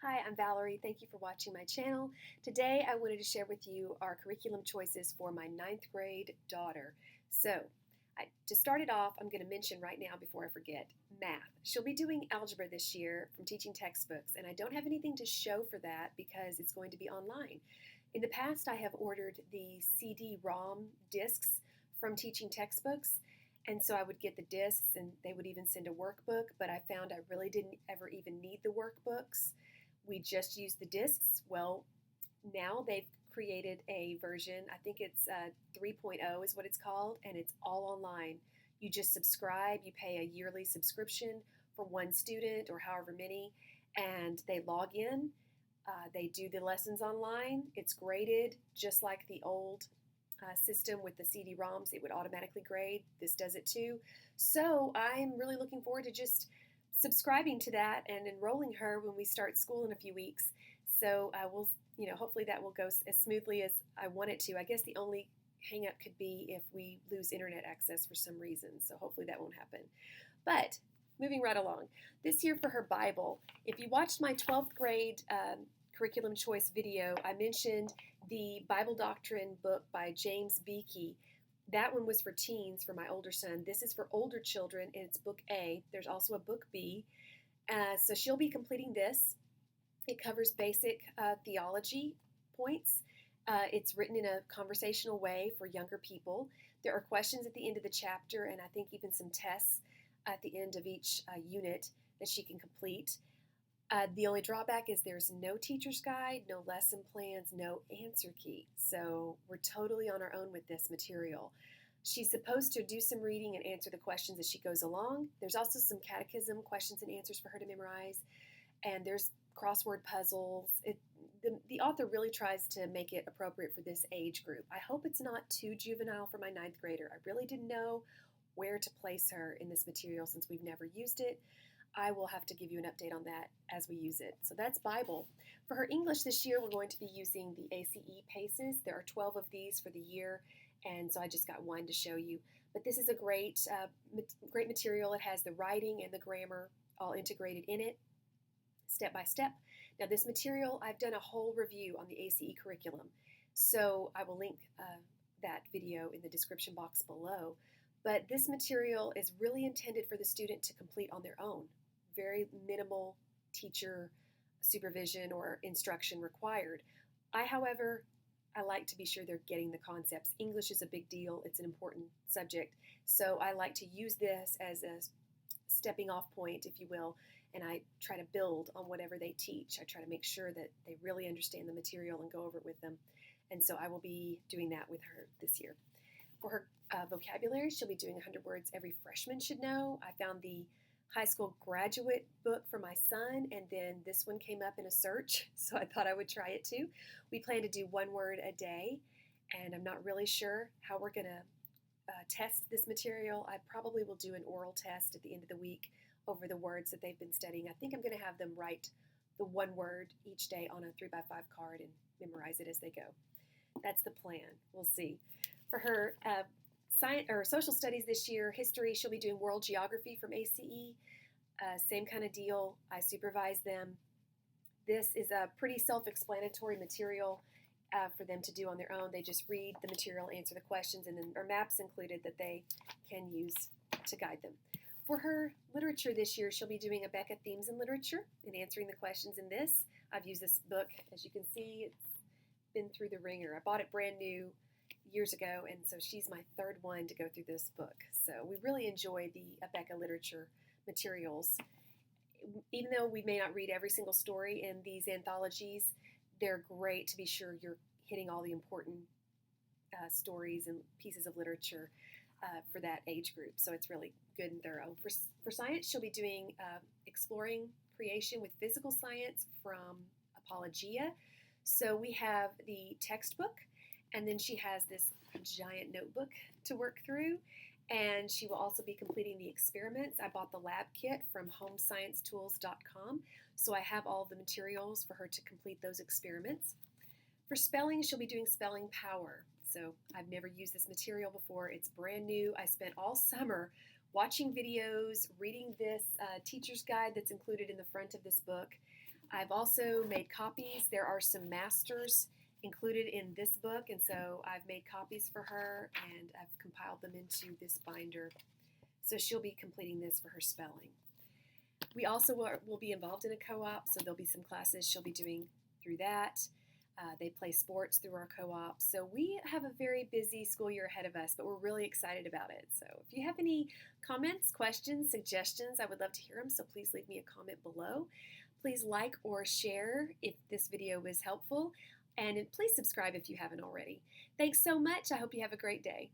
Hi, I'm Valerie. Thank you for watching my channel. Today I wanted to share with you our curriculum choices for my ninth grade daughter. To start it off, I'm going to mention right now before I forget, math. She'll be doing algebra this year from teaching textbooks, and I don't have anything to show for that because it's going to be online. In the past, I have ordered the CD-ROM discs from teaching textbooks, and so I would get the discs and they would even send a workbook, but I found I really didn't ever even need the workbooks. We just use the discs. Well, now they've created a version, I think it's 3.0 is what it's called, and it's all online. You just subscribe, you pay a yearly subscription for one student or however many, and they log in. They do the lessons online. It's graded just like the old system with the CD-ROMs. It would automatically grade. This does it too. So I'm really looking forward to just subscribing to that and enrolling her when we start school in a few weeks. So hopefully that will go as smoothly as I want it to. I guess the only hang up could be if we lose internet access for some reason. So hopefully that won't happen. But moving right along, this year for her Bible, if you watched my 12th grade curriculum choice video, I mentioned the Bible Doctrine book by James Beeke. That one was for teens for my older son. This is for older children, and it's book A. There's also a book B. So she'll be completing this. It covers basic theology points. It's written in a conversational way for younger people. There are questions at the end of the chapter, and I think even some tests at the end of each unit that she can complete. The only drawback is there's no teacher's guide, no lesson plans, no answer key. So we're totally on our own with this material. She's supposed to do some reading and answer the questions as she goes along. There's also some catechism questions and answers for her to memorize. And there's crossword puzzles. The author really tries to make it appropriate for this age group. I hope it's not too juvenile for my ninth grader. I really didn't know where to place her in this material since we've never used it. I will have to give you an update on that as we use it. So that's Bible. For her English this year, we're going to be using the ACE PACES. There are 12 of these for the year, and so I just got one to show you. But this is a great material. It has the writing and the grammar all integrated in it, step by step. Now this material, I've done a whole review on the ACE curriculum, so I will link that video in the description box below. But this material is really intended for the student to complete on their own. Very minimal teacher supervision or instruction required. However, I like to be sure they're getting the concepts. English is a big deal. It's an important subject. So I like to use this as a stepping off point, if you will, and I try to build on whatever they teach. I try to make sure that they really understand the material and go over it with them. And so I will be doing that with her this year. For her vocabulary, she'll be doing 100 words every freshman should know. I found the high school graduate book for my son, and then this one came up in a search, so I thought I would try it too. We plan to do 1 word a day, and I'm not really sure how we're going to test this material. I probably will do an oral test at the end of the week over the words that they've been studying. I think I'm going to have them write the 1 word each day on a 3x5 card and memorize it as they go. That's the plan. We'll see. For her science or social studies this year, history, she'll be doing world geography from ACE. Same kind of deal. I supervise them. This is a pretty self-explanatory material for them to do on their own. They just read the material, answer the questions, and then there are maps included that they can use to guide them. For her literature this year, she'll be doing Abeka Themes in Literature and answering the questions in this. I've used this book. As you can see, it's been through the ringer. I bought it brand new years ago, and so she's my 3rd one to go through this book. So we really enjoy the Abeka literature materials. Even though we may not read every single story in these anthologies, they're great to be sure you're hitting all the important stories and pieces of literature for that age group. So it's really good and thorough. For science, she'll be doing Exploring Creation with Physical Science from Apologia. So we have the textbook, and then she has this giant notebook to work through, and she will also be completing the experiments. I bought the lab kit from homesciencetools.com, so I have all the materials for her to complete those experiments. For spelling, she'll be doing Spelling Power. So I've never used this material before. It's brand new. I spent all summer watching videos, reading this teacher's guide that's included in the front of this book. I've also made copies. There are some masters included in this book, and so I've made copies for her and I've compiled them into this binder. So she'll be completing this for her spelling. We also will be involved in a co-op, so there'll be some classes she'll be doing through that. They play sports through our co-op. So we have a very busy school year ahead of us, but we're really excited about it. So if you have any comments, questions, suggestions, I would love to hear them. So please leave me a comment below. Please like or share if this video was helpful. And please subscribe if you haven't already. Thanks so much. I hope you have a great day.